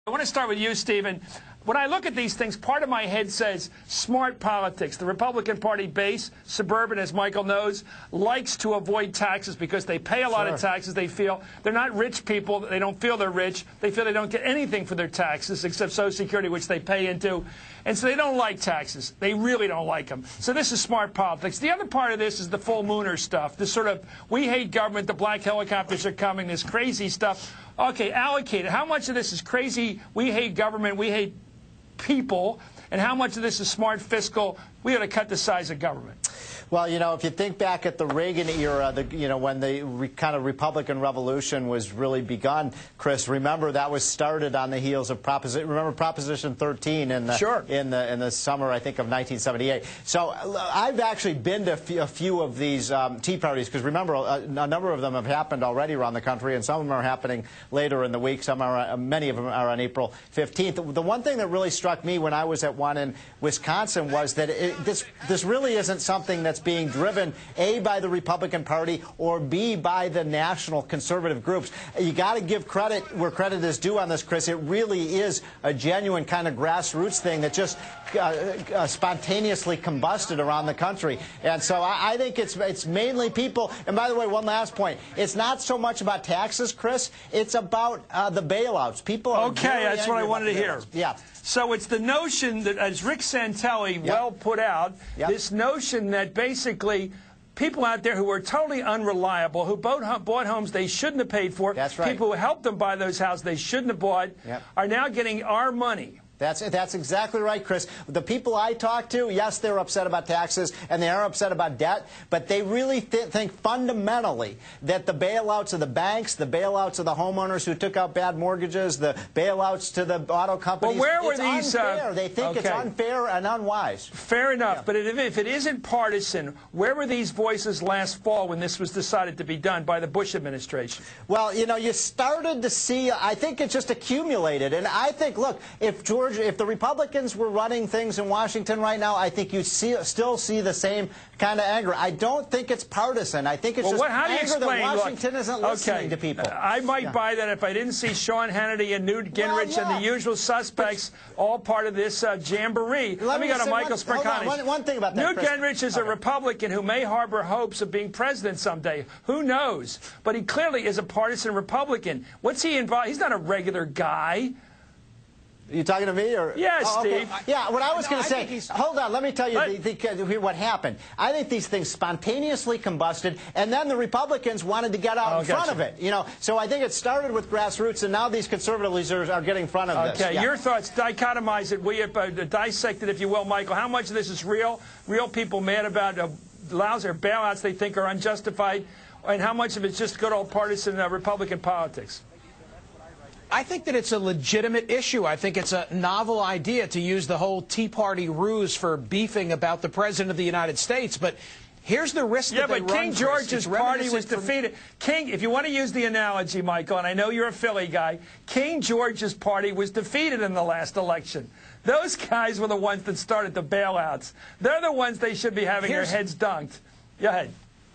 I want to start with you, Stephen. When I look at these things, part of my head says smart politics. The Republican Party base, suburban, as Michael knows, likes to avoid taxes because they pay a lot of taxes. They feel they're not rich people. They don't feel they're rich. They feel they don't get anything for their taxes except Social Security, which they pay into. And so they don't like taxes. They really don't like them. So this is smart politics. The other part of this is the full mooner stuff. This sort of, we hate government, the black helicopters are coming, this crazy stuff. Okay, allocate it. How much of this is crazy, we hate government, we hate people, and how much of this is smart fiscal, we ought to cut the size of government? Well, you know, if you think back at the Reagan era, when the kind of Republican Revolution was really begun, Chris, remember that was started on the heels of Proposition 13 in the summer, I think, of 1978. So I've actually been to a few of these tea parties because remember, a number of them have happened already around the country, and some of them are happening later in the week. Many of them are on April 15th. The one thing that really struck me when I was at one in Wisconsin was that this really isn't something that's being driven, A, by the Republican Party, or B, by the national conservative groups. You got to give credit where credit is due on this, Chris. It really is a genuine kind of grassroots thing that just spontaneously combusted around the country. And so I think it's mainly people. And by the way, one last point. It's not so much about taxes, Chris. It's about the bailouts. People are that's what I wanted to hear. Yeah. So it's the notion that, as Rick Santelli well put out, this notion that basically people out there who are totally unreliable, who bought homes they shouldn't have paid for, people who helped them buy those houses they shouldn't have bought, are now getting our money. That's exactly right, Chris. The people I talk to, yes, they're upset about taxes and they are upset about debt, but they really think fundamentally that the bailouts of the banks, the bailouts of the homeowners who took out bad mortgages, the bailouts to the auto companies, well, where were it's unfair. They think it's unfair and unwise. Fair enough, but if it isn't partisan, where were these voices last fall when this was decided to be done by the Bush administration? Well, you know, you started to see, I think it just accumulated, and I think, look, if the Republicans were running things in Washington right now, I think you'd still see the same kind of anger. I don't think it's partisan. I think it's just anger that Washington isn't listening to people. I might buy that if I didn't see Sean Hannity and Newt Gingrich and the usual suspects all part of this jamboree. Let me go to Michael Sperkani. One thing about that, Newt Gingrich is a Republican who may harbor hopes of being president someday. Who knows? But he clearly is a partisan Republican. What's he involved? He's not a regular guy. Are you talking to me? Or? Yeah, Steve. Yeah, what I was going to say, hold on, let me tell you what happened. I think these things spontaneously combusted, and then the Republicans wanted to get out in front of it. You know, so I think it started with grassroots, and now these conservative leaders are getting in front of this. Okay, your thoughts, dichotomize it, dissect it, if you will, Michael. How much of this is real people mad about lousy bailouts they think are unjustified, and how much of it's just good old partisan Republican politics? I think that it's a legitimate issue. I think it's a novel idea to use the whole Tea Party ruse for beefing about the President of the United States. But here's the risk that they run. Yeah, but King George's party was defeated. King, if you want to use the analogy, Michael, and I know you're a Philly guy, King George's party was defeated in the last election. Those guys were the ones that started the bailouts. They're the ones they should be having their heads dunked. Go ahead.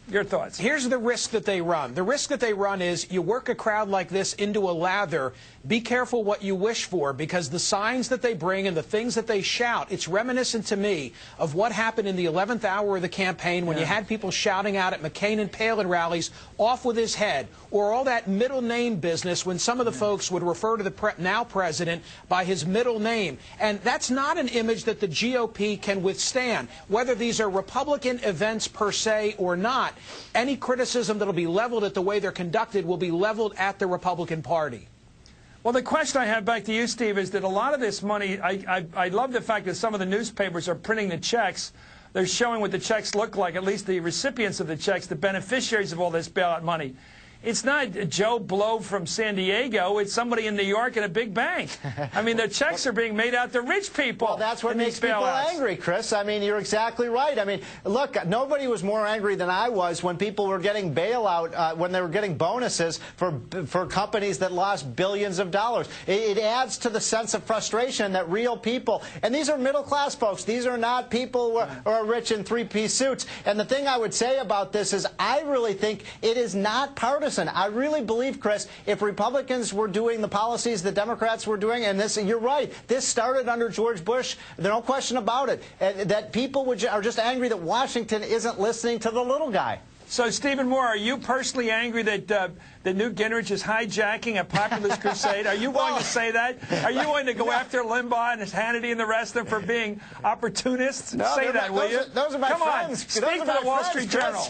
Your thoughts. Here's the risk that they run. The risk that they run is you work a crowd like this into a lather. Be careful what you wish for, because the signs that they bring and the things that they shout, it's reminiscent to me of what happened in the 11th hour of the campaign when you had people shouting out at McCain and Palin rallies, off with his head, or all that middle name business when some of the folks would refer to the now president by his middle name. And that's not an image that the GOP can withstand. Whether these are Republican events per se or not, any criticism that will be leveled at the way they're conducted will be leveled at the Republican Party. Well, the question I have back to you, Steve, is that a lot of this money, I love the fact that some of the newspapers are printing the checks. They're showing what the checks look like, at least the recipients of the checks, the beneficiaries of all this bailout money. It's not Joe Blow from San Diego. It's somebody in New York at a big bank. I mean, the checks are being made out to rich people. Well, that's what makes people angry, Chris. I mean, you're exactly right. I mean, look, nobody was more angry than I was when people were getting bailout, when they were getting bonuses for companies that lost billions of dollars. It adds to the sense of frustration that real people, and these are middle-class folks. These are not people who are rich in three-piece suits. And the thing I would say about this is I really think it is not partisan. partisan. I really believe, Chris, if Republicans were doing the policies the Democrats were doing, and this, you're right, this started under George Bush, there's no question about it, that people are just angry that Washington isn't listening to the little guy. So, Stephen Moore, are you personally angry that Newt Gingrich is hijacking a populist crusade? Are you willing to say that? Are you willing to go after Limbaugh and Hannity and the rest of them for being opportunists? No, say that, will you? Those are my Come friends. On, speak for the Wall Street Journal.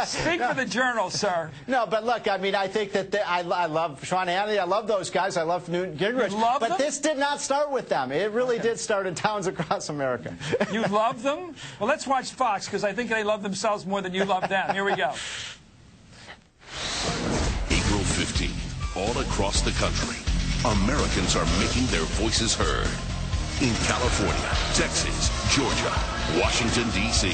Speak for the Journal, sir. No, but look, I mean, I think that I love Sean Hannity. I love those guys. I love Newt Gingrich. You love but them? This did not start with them. It really did start in towns across America. You love them? Well, let's watch Fox, because I think they love themselves more than you love them. Here we go. April 15, all across the country, Americans are making their voices heard. In California, Texas, Georgia, Washington, D.C.,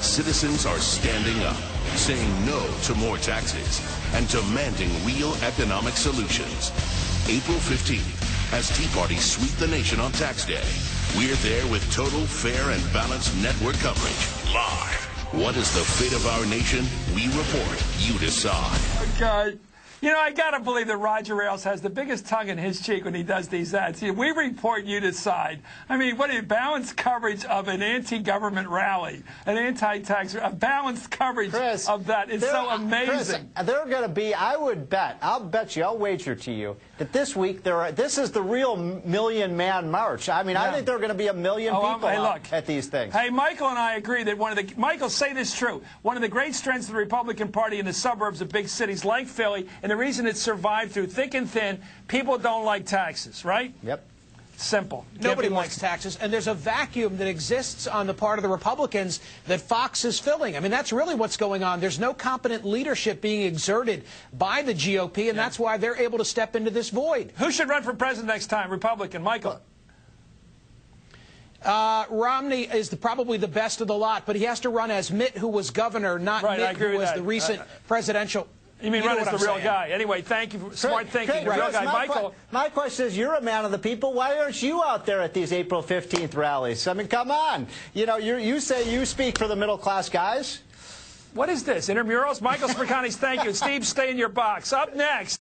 citizens are standing up, saying no to more taxes and demanding real economic solutions. April 15th, as Tea Parties sweep the nation on tax day, we're there with total, fair, and balanced network coverage. Live. What is the fate of our nation? We report. You decide. God. You know, I got to believe that Roger Ailes has the biggest tongue in his cheek when he does these ads. We report, you decide. I mean, what a balanced coverage of an anti-government rally, an anti-tax, a balanced coverage Chris, of that is so amazing. Chris, they're going to be, I'll bet you, I'll wager to you, that this week, this is the real million-man march. I mean, I think there are going to be 1 million people at these things. Hey, Michael and I agree that Michael, say this true, one of the great strengths of the Republican Party in the suburbs of big cities like Philly, and the reason it survived through thick and thin, people don't like taxes, right? Yep. Simple. Nobody likes taxes, and there's a vacuum that exists on the part of the Republicans that Fox is filling. I mean, that's really what's going on. There's no competent leadership being exerted by the GOP, and that's why they're able to step into this void. Who should run for president next time? Republican. Michael. Romney is probably the best of the lot, but he has to run as Mitt, who was governor, not Mitt, who was the recent presidential... You mean run as the real guy. Anyway, thank you for smart thinking. Real guy. Michael. My question is, you're a man of the people. Why aren't you out there at these April 15th rallies? I mean, come on. You know, you say you speak for the middle-class guys. What is this? Intramurals? Michael Smirkanis, thank you. Steve, stay in your box. Up next.